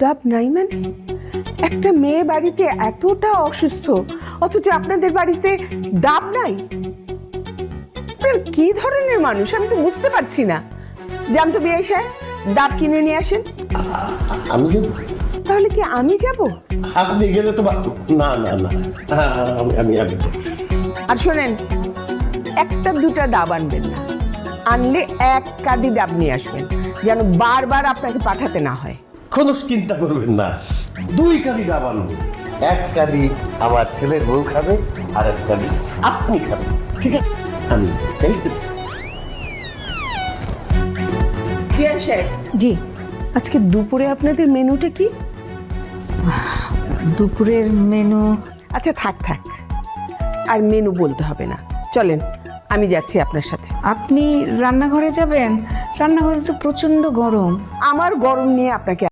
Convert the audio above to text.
ডাব নাই মানে? একটা মেয়ে বাড়িতে এতটা অসুস্থ, অথচ আপনাদের বাড়িতে ডাব নাই? আপনার কি ধরনের মানুষ আমি তো বুঝতে পারছি না। যান তো বিআই সাহেব, ডাব কিনে নিয়ে আসেন। আমি যাব? তাহলে কি আমি যাব? আপনি গেলে তো না না না, আমি আর শোনেন, একটা দুটা ডাব আনবেন না, আনলে এক কাঁদি ডাব নিয়ে আসবেন, যেন বারবার আপনাকে পাঠাতে না হয়। কোনো চিন্তা করবেন না, 2 কাঁদি ডাব আনবো। 1 কাঁদি আমার ছেলের বউ খাবে, আর 1 কাঁদি আপনি খাবেন, ঠিক আছে? আমি চাইতেছি। বিআই সাহেব, জি, আজকে দুপুরে আপনাদের মেনুটা কি? দুপুরের মেনু আচ্ছা থাক থাক, আর মেনু বলতে হবে না, চলেন আমি যাচ্ছি আপনার সাথে। আপনি রান্নাঘরে যাবেন? রান্নাঘরে তো প্রচন্ড গরম। আমার গরম নিয়ে আপনাকে